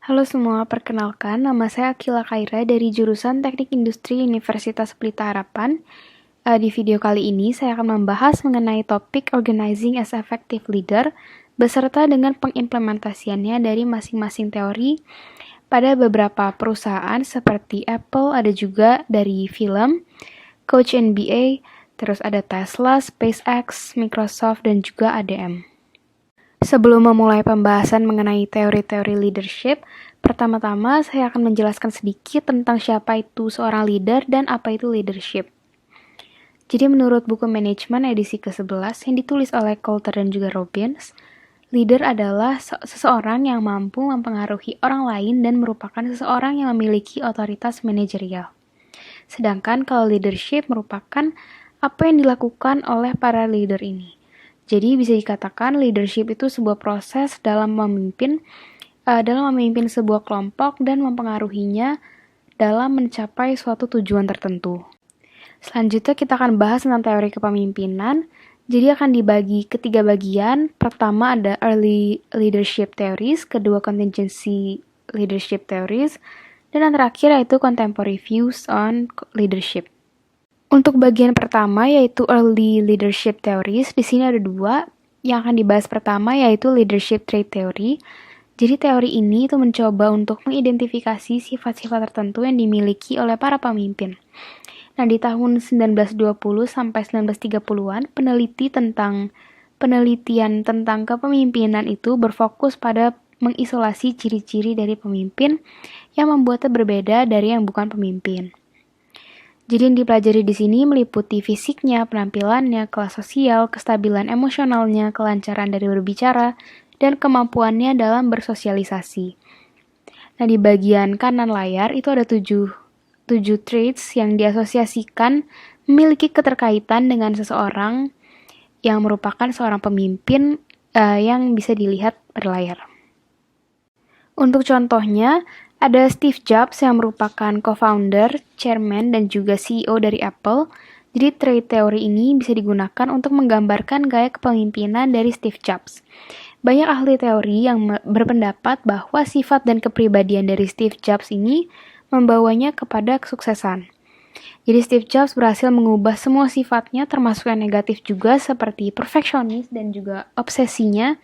Halo semua, perkenalkan nama saya Akila Kaira dari jurusan Teknik Industri Universitas Pelita Harapan. Di video kali ini saya akan membahas mengenai topik Organizing as Effective Leader beserta dengan pengimplementasiannya dari masing-masing teori pada beberapa perusahaan seperti Apple, ada juga dari film, Coach NBA, terus ada Tesla, SpaceX, Microsoft, dan juga ADM. Sebelum memulai pembahasan mengenai teori-teori leadership, pertama-tama saya akan menjelaskan sedikit tentang siapa itu seorang leader dan apa itu leadership. Jadi menurut buku manajemen edisi ke-11 yang ditulis oleh Coulter dan juga Robbins, leader adalah seseorang yang mampu mempengaruhi orang lain dan merupakan seseorang yang memiliki otoritas manajerial. Sedangkan kalau leadership merupakan apa yang dilakukan oleh para leader ini. Jadi bisa dikatakan leadership itu sebuah proses dalam memimpin sebuah kelompok dan mempengaruhinya dalam mencapai suatu tujuan tertentu. Selanjutnya kita akan bahas tentang teori kepemimpinan. Jadi akan dibagi ke 3 bagian. Pertama ada early leadership theories, kedua contingency leadership theories, dan yang terakhir yaitu contemporary views on leadership. Untuk bagian pertama yaitu early leadership theories, di sini ada 2 yang akan dibahas. Pertama yaitu leadership trait theory. Jadi teori ini itu mencoba untuk mengidentifikasi sifat-sifat tertentu yang dimiliki oleh para pemimpin. Nah, di tahun 1920 sampai 1930-an, penelitian tentang kepemimpinan itu berfokus pada mengisolasi ciri-ciri dari pemimpin yang membuatnya berbeda dari yang bukan pemimpin. Jadi yang dipelajari di sini meliputi fisiknya, penampilannya, kelas sosial, kestabilan emosionalnya, kelancaran dari berbicara, dan kemampuannya dalam bersosialisasi. Nah, di bagian kanan layar itu ada 7 traits yang diasosiasikan memiliki keterkaitan dengan seseorang yang merupakan seorang pemimpin yang bisa dilihat pada layar. Untuk contohnya, ada Steve Jobs yang merupakan co-founder, chairman, dan juga CEO dari Apple. Jadi trait teori ini bisa digunakan untuk menggambarkan gaya kepemimpinan dari Steve Jobs. Banyak ahli teori yang berpendapat bahwa sifat dan kepribadian dari Steve Jobs ini membawanya kepada kesuksesan. Jadi Steve Jobs berhasil mengubah semua sifatnya termasuk yang negatif juga seperti perfeksionis dan juga obsesinya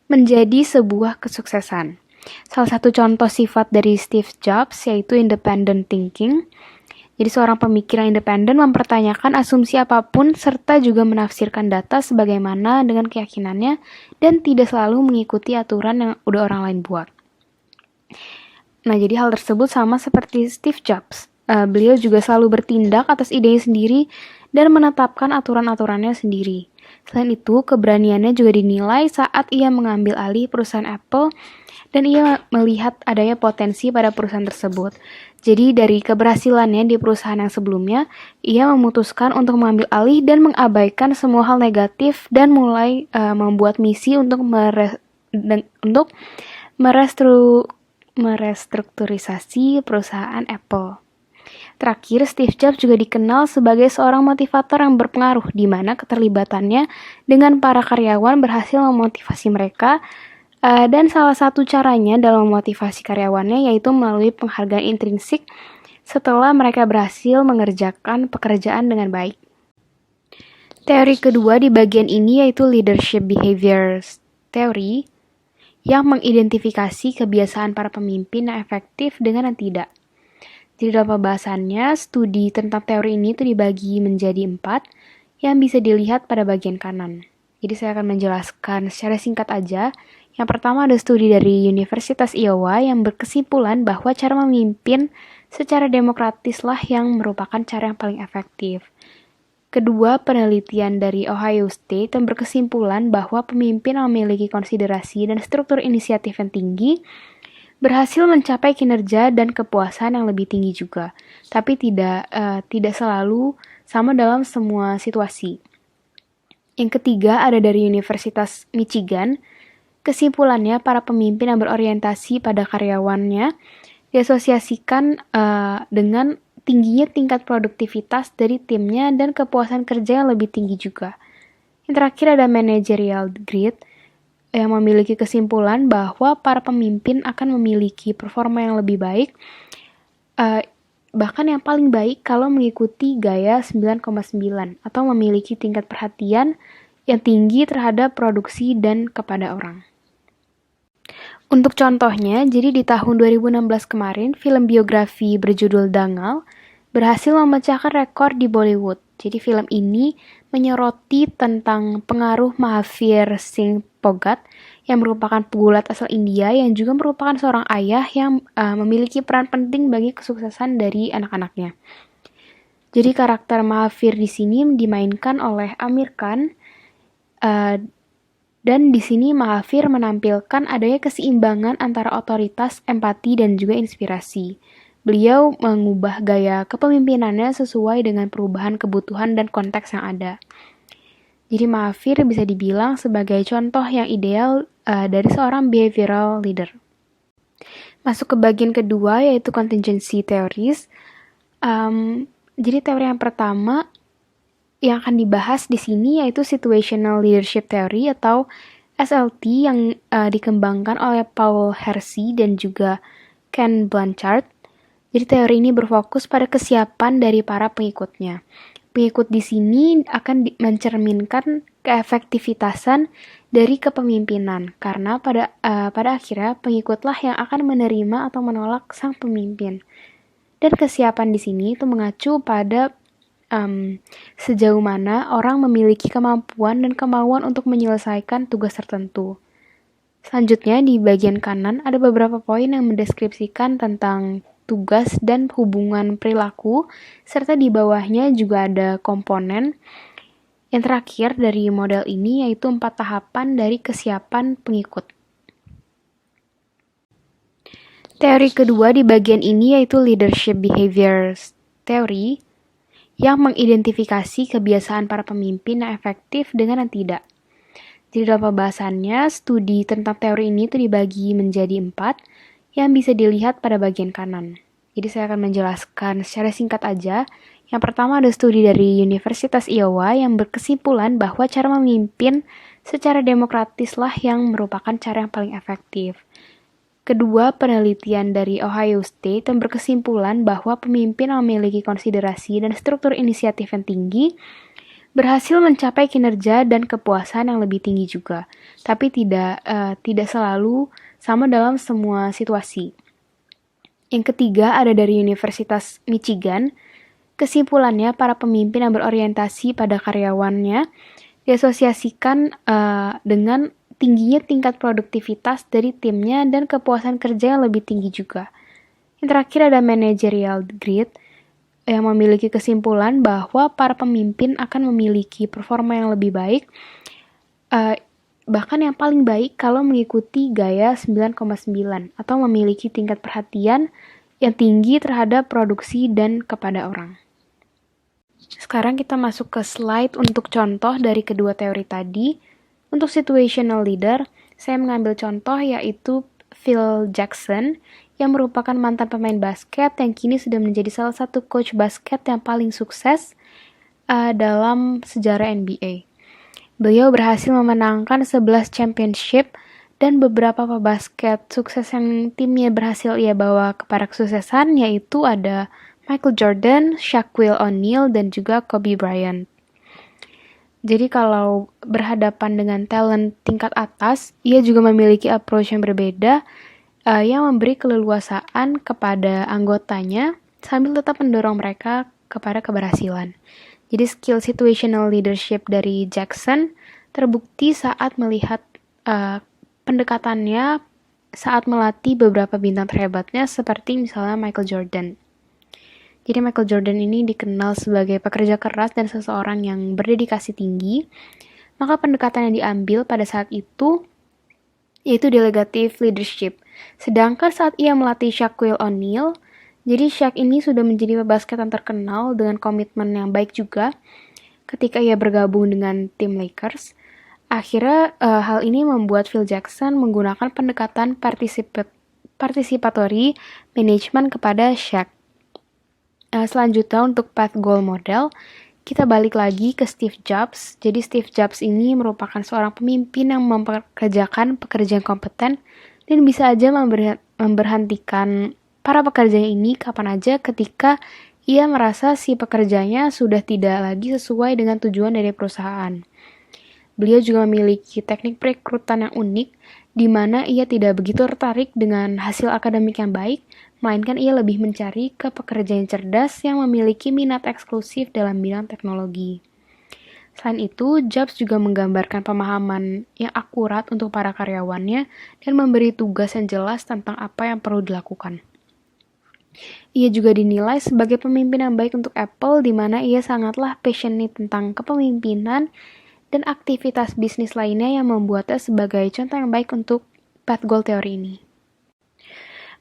menjadi sebuah kesuksesan. Salah satu contoh sifat dari Steve Jobs yaitu independent thinking. Jadi seorang pemikir yang independen mempertanyakan asumsi apapun serta juga menafsirkan data sebagaimana dengan keyakinannya dan tidak selalu mengikuti aturan yang udah orang lain buat. Nah, jadi hal tersebut sama seperti Steve Jobs. Beliau juga selalu bertindak atas idenya sendiri dan menetapkan aturan-aturannya sendiri. Selain itu, keberaniannya juga dinilai saat ia mengambil alih perusahaan Apple dan ia melihat adanya potensi pada perusahaan tersebut. Jadi dari keberhasilannya di perusahaan yang sebelumnya, ia memutuskan untuk mengambil alih dan mengabaikan semua hal negatif dan mulai membuat misi untuk merestrukturisasi perusahaan Apple. Terakhir, Steve Jobs juga dikenal sebagai seorang motivator yang berpengaruh, di mana keterlibatannya dengan para karyawan berhasil memotivasi mereka, dan salah satu caranya dalam memotivasi karyawannya yaitu melalui penghargaan intrinsik setelah mereka berhasil mengerjakan pekerjaan dengan baik. Teori kedua di bagian ini yaitu Leadership Behaviors Theory, yang mengidentifikasi kebiasaan para pemimpin yang efektif dengan yang tidak. Jadi dalam pembahasannya, studi tentang teori ini itu dibagi menjadi 4 yang bisa dilihat pada bagian kanan. Jadi saya akan menjelaskan secara singkat aja. Yang pertama ada studi dari Universitas Iowa yang berkesimpulan bahwa cara memimpin secara demokratislah yang merupakan cara yang paling efektif. Kedua, penelitian dari Ohio State yang berkesimpulan bahwa pemimpin yang memiliki konsiderasi dan struktur inisiatif yang tinggi berhasil mencapai kinerja dan kepuasan yang lebih tinggi juga, tapi tidak selalu sama dalam semua situasi. Yang ketiga ada dari Universitas Michigan. Kesimpulannya, para pemimpin yang berorientasi pada karyawannya diasosiasikan dengan tingginya tingkat produktivitas dari timnya dan kepuasan kerja yang lebih tinggi juga. Yang terakhir ada managerial grit. yang memiliki kesimpulan bahwa para pemimpin akan memiliki performa yang lebih baik, bahkan yang paling baik kalau mengikuti gaya 9,9 atau memiliki tingkat perhatian yang tinggi terhadap produksi dan kepada orang. Untuk contohnya, jadi di tahun 2016 kemarin, film biografi berjudul Dangal berhasil memecahkan rekor di Bollywood. Jadi film ini menyoroti tentang pengaruh Mahavir Singh Phogat yang merupakan pegulat asal India yang juga merupakan seorang ayah yang memiliki peran penting bagi kesuksesan dari anak-anaknya. Jadi karakter Mahavir di sini dimainkan oleh Amir Khan, dan di sini Mahavir menampilkan adanya keseimbangan antara otoritas, empati, dan juga inspirasi. Beliau mengubah gaya kepemimpinannya sesuai dengan perubahan kebutuhan dan konteks yang ada. Jadi Mahavir bisa dibilang sebagai contoh yang ideal dari seorang behavioral leader. Masuk ke bagian kedua yaitu contingency theories. Jadi teori yang pertama yang akan dibahas di sini yaitu situational leadership theory atau SLT yang dikembangkan oleh Paul Hersey dan juga Ken Blanchard. Jadi teori ini berfokus pada kesiapan dari para pengikutnya. Pengikut di sini akan mencerminkan keefektivitasan dari kepemimpinan karena pada akhirnya pengikutlah yang akan menerima atau menolak sang pemimpin. Dan kesiapan di sini itu mengacu pada sejauh mana orang memiliki kemampuan dan kemauan untuk menyelesaikan tugas tertentu. Selanjutnya di bagian kanan ada beberapa poin yang mendeskripsikan tentang tugas dan hubungan perilaku, serta di bawahnya juga ada komponen. Yang terakhir dari model ini yaitu 4 tahapan dari kesiapan pengikut. Teori kedua di bagian ini yaitu leadership behavior theory yang mengidentifikasi kebiasaan para pemimpin yang efektif dengan yang tidak. Jadi dalam pembahasannya, studi tentang teori ini itu dibagi menjadi 4 yang bisa dilihat pada bagian kanan. Jadi saya akan menjelaskan secara singkat aja. Yang pertama ada studi dari Universitas Iowa yang berkesimpulan bahwa cara memimpin secara demokratislah yang merupakan cara yang paling efektif. Kedua, penelitian dari Ohio State yang berkesimpulan bahwa pemimpin memiliki konsiderasi dan struktur inisiatif yang tinggi, berhasil mencapai kinerja dan kepuasan yang lebih tinggi juga, tapi tidak selalu sama dalam semua situasi. Yang ketiga ada dari Universitas Michigan. Kesimpulannya, para pemimpin yang berorientasi pada karyawannya diasosiasikan dengan tingginya tingkat produktivitas dari timnya dan kepuasan kerja yang lebih tinggi juga. Yang terakhir ada managerial grid yang memiliki kesimpulan bahwa para pemimpin akan memiliki performa yang lebih baik, bahkan yang paling baik kalau mengikuti gaya 9,9 atau memiliki tingkat perhatian yang tinggi terhadap produksi dan kepada orang. Sekarang kita masuk ke slide untuk contoh dari kedua teori tadi. Untuk situational leader, saya mengambil contoh yaitu Phil Jackson yang merupakan mantan pemain basket yang kini sudah menjadi salah satu coach basket yang paling sukses dalam sejarah NBA. Beliau berhasil memenangkan 11 championship dan beberapa pebasket sukses yang timnya berhasil ia bawa kepada kesuksesan yaitu ada Michael Jordan, Shaquille O'Neal, dan juga Kobe Bryant. Jadi kalau berhadapan dengan talent tingkat atas, ia juga memiliki approach yang berbeda yang memberi keleluasaan kepada anggotanya sambil tetap mendorong mereka kepada keberhasilan. Jadi skill situational leadership dari Jackson terbukti saat melihat pendekatannya saat melatih beberapa bintang terhebatnya seperti misalnya Michael Jordan. Jadi Michael Jordan ini dikenal sebagai pekerja keras dan seseorang yang berdedikasi tinggi. Maka pendekatan yang diambil pada saat itu yaitu delegative leadership. Sedangkan saat ia melatih Shaquille O'Neal, jadi Shaq ini sudah menjadi pebasket yang terkenal dengan komitmen yang baik juga ketika ia bergabung dengan tim Lakers. Akhirnya hal ini membuat Phil Jackson menggunakan pendekatan participatory management kepada Shaq. Selanjutnya untuk path goal model, kita balik lagi ke Steve Jobs. Jadi Steve Jobs ini merupakan seorang pemimpin yang mempekerjakan pekerja yang kompeten dan bisa aja memberhentikan para pekerja ini kapan aja ketika ia merasa si pekerjanya sudah tidak lagi sesuai dengan tujuan dari perusahaan. Beliau juga memiliki teknik perekrutan yang unik, di mana ia tidak begitu tertarik dengan hasil akademik yang baik, melainkan ia lebih mencari ke pekerja yang cerdas yang memiliki minat eksklusif dalam bidang teknologi. Selain itu, Jobs juga menggambarkan pemahaman yang akurat untuk para karyawannya dan memberi tugas yang jelas tentang apa yang perlu dilakukan. Ia juga dinilai sebagai pemimpin yang baik untuk Apple, di mana ia sangatlah passionate tentang kepemimpinan dan aktivitas bisnis lainnya yang membuatnya sebagai contoh yang baik untuk Path Goal Theory ini.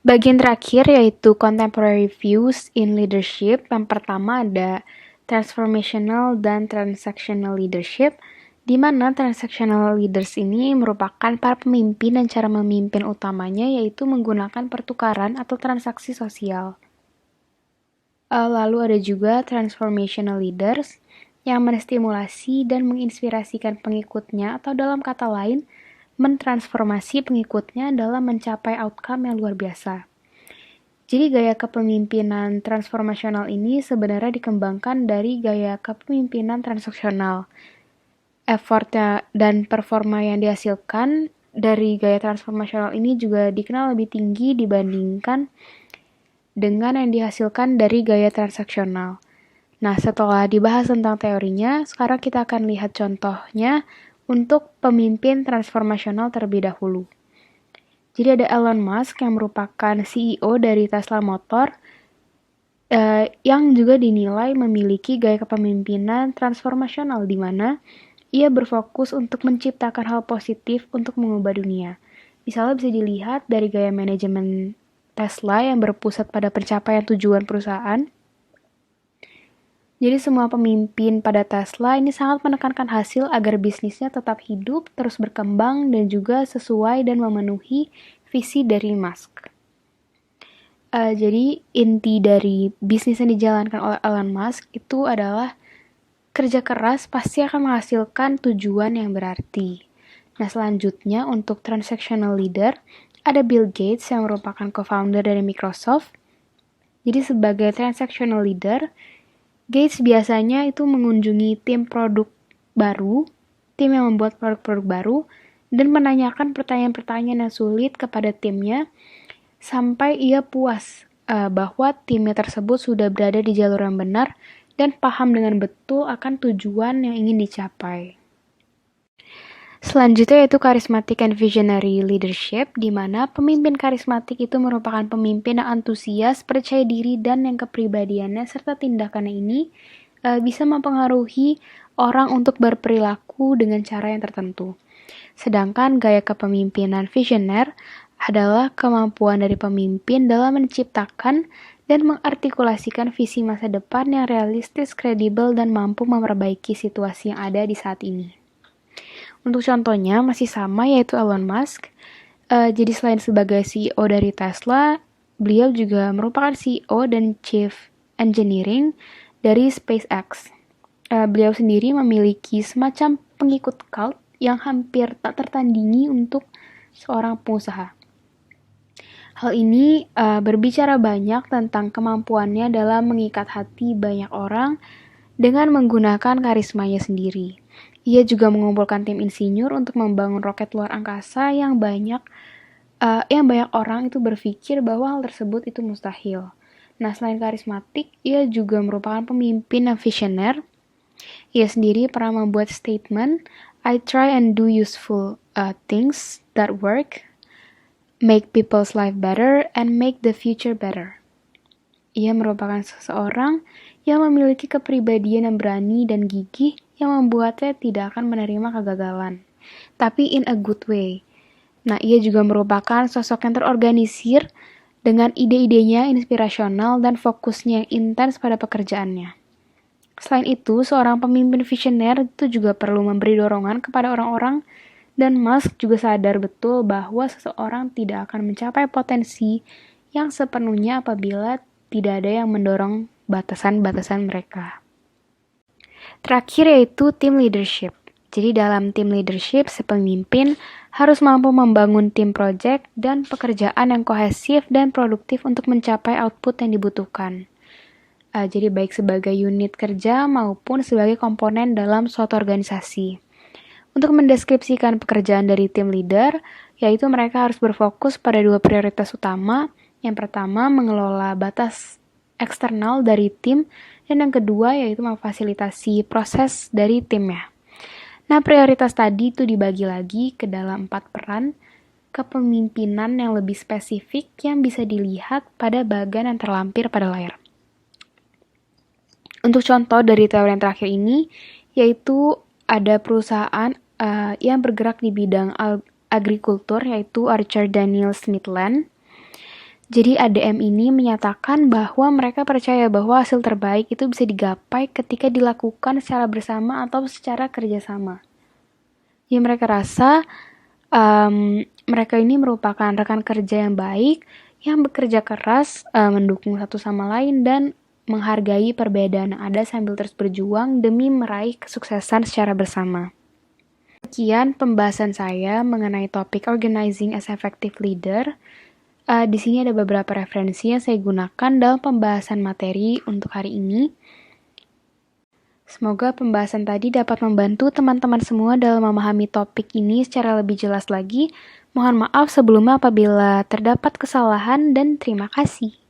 Bagian terakhir yaitu Contemporary Views in Leadership. Yang pertama ada Transformational dan Transactional Leadership, di mana transactional leaders ini merupakan para pemimpin dan cara memimpin utamanya yaitu menggunakan pertukaran atau transaksi sosial. Lalu ada juga transformational leaders yang menstimulasi dan menginspirasikan pengikutnya atau dalam kata lain, mentransformasi pengikutnya dalam mencapai outcome yang luar biasa. Jadi gaya kepemimpinan transformasional ini sebenarnya dikembangkan dari gaya kepemimpinan transaksional. Effortnya dan performa yang dihasilkan dari gaya transformasional ini juga dikenal lebih tinggi dibandingkan dengan yang dihasilkan dari gaya transaksional. Nah, setelah dibahas tentang teorinya, sekarang kita akan lihat contohnya untuk pemimpin transformasional terlebih dahulu. Jadi ada Elon Musk yang merupakan CEO dari Tesla Motor yang juga dinilai memiliki gaya kepemimpinan transformasional di mana ia berfokus untuk menciptakan hal positif untuk mengubah dunia. Misalnya bisa dilihat dari gaya manajemen Tesla yang berpusat pada pencapaian tujuan perusahaan. Jadi semua pemimpin pada Tesla ini sangat menekankan hasil agar bisnisnya tetap hidup, terus berkembang, dan juga sesuai dan memenuhi visi dari Musk. Jadi inti dari bisnis yang dijalankan oleh Elon Musk itu adalah kerja keras pasti akan menghasilkan tujuan yang berarti. Nah selanjutnya untuk transactional leader, ada Bill Gates yang merupakan co-founder dari Microsoft. Jadi sebagai transactional leader, Gates biasanya itu mengunjungi tim produk baru, tim yang membuat produk-produk baru, dan menanyakan pertanyaan-pertanyaan yang sulit kepada timnya, sampai ia puas bahwa timnya tersebut sudah berada di jalur yang benar dan paham dengan betul akan tujuan yang ingin dicapai. Selanjutnya yaitu charismatic and visionary leadership, di mana pemimpin karismatik itu merupakan pemimpin yang antusias, percaya diri, dan yang kepribadiannya serta tindakannya ini bisa mempengaruhi orang untuk berperilaku dengan cara yang tertentu. Sedangkan gaya kepemimpinan visioner adalah kemampuan dari pemimpin dalam menciptakan dan mengartikulasikan visi masa depan yang realistis, kredibel, dan mampu memperbaiki situasi yang ada di saat ini. Untuk contohnya masih sama yaitu Elon Musk. Jadi selain sebagai CEO dari Tesla, beliau juga merupakan CEO dan Chief Engineering dari SpaceX. Beliau sendiri memiliki semacam pengikut cult yang hampir tak tertandingi untuk seorang pengusaha. Hal ini berbicara banyak tentang kemampuannya dalam mengikat hati banyak orang dengan menggunakan karismanya sendiri. Ia juga mengumpulkan tim insinyur untuk membangun roket luar angkasa yang banyak orang itu berpikir bahwa hal tersebut itu mustahil. Nah, selain karismatik, ia juga merupakan pemimpin yang visioner. Ia sendiri pernah membuat statement, I try and do useful things that work, make people's life better, and make the future better. Ia merupakan seseorang yang memiliki kepribadian yang berani dan gigih yang membuatnya tidak akan menerima kegagalan, tapi in a good way. Nah, ia juga merupakan sosok yang terorganisir dengan ide-idenya inspirasional dan fokusnya yang intens pada pekerjaannya. Selain itu, seorang pemimpin visioner itu juga perlu memberi dorongan kepada orang-orang, dan Musk juga sadar betul bahwa seseorang tidak akan mencapai potensi yang sepenuhnya apabila tidak ada yang mendorong batasan-batasan mereka. Terakhir yaitu team leadership. Jadi dalam team leadership, si pemimpin harus mampu membangun tim project dan pekerjaan yang kohesif dan produktif untuk mencapai output yang dibutuhkan. Jadi baik sebagai unit kerja maupun sebagai komponen dalam suatu organisasi. Untuk mendeskripsikan pekerjaan dari tim leader, yaitu mereka harus berfokus pada 2 prioritas utama. Yang pertama, mengelola batas eksternal dari tim, dan yang kedua yaitu memfasilitasi proses dari timnya. Nah, prioritas tadi itu dibagi lagi ke dalam 4 peran kepemimpinan yang lebih spesifik yang bisa dilihat pada bagian yang terlampir pada layar. Untuk contoh dari teori yang terakhir ini, yaitu ada perusahaan yang bergerak di bidang agrikultur, yaitu Archer Daniels Midland. Jadi ADM ini menyatakan bahwa mereka percaya bahwa hasil terbaik itu bisa digapai ketika dilakukan secara bersama atau secara kerjasama. Jadi mereka rasa mereka ini merupakan rekan kerja yang baik, yang bekerja keras, mendukung satu sama lain, dan menghargai perbedaan yang ada sambil terus berjuang demi meraih kesuksesan secara bersama. Sekian pembahasan saya mengenai topik Organizing as Effective Leader. Di sini ada beberapa referensi yang saya gunakan dalam pembahasan materi untuk hari ini. Semoga pembahasan tadi dapat membantu teman-teman semua dalam memahami topik ini secara lebih jelas lagi. Mohon maaf sebelumnya apabila terdapat kesalahan dan terima kasih.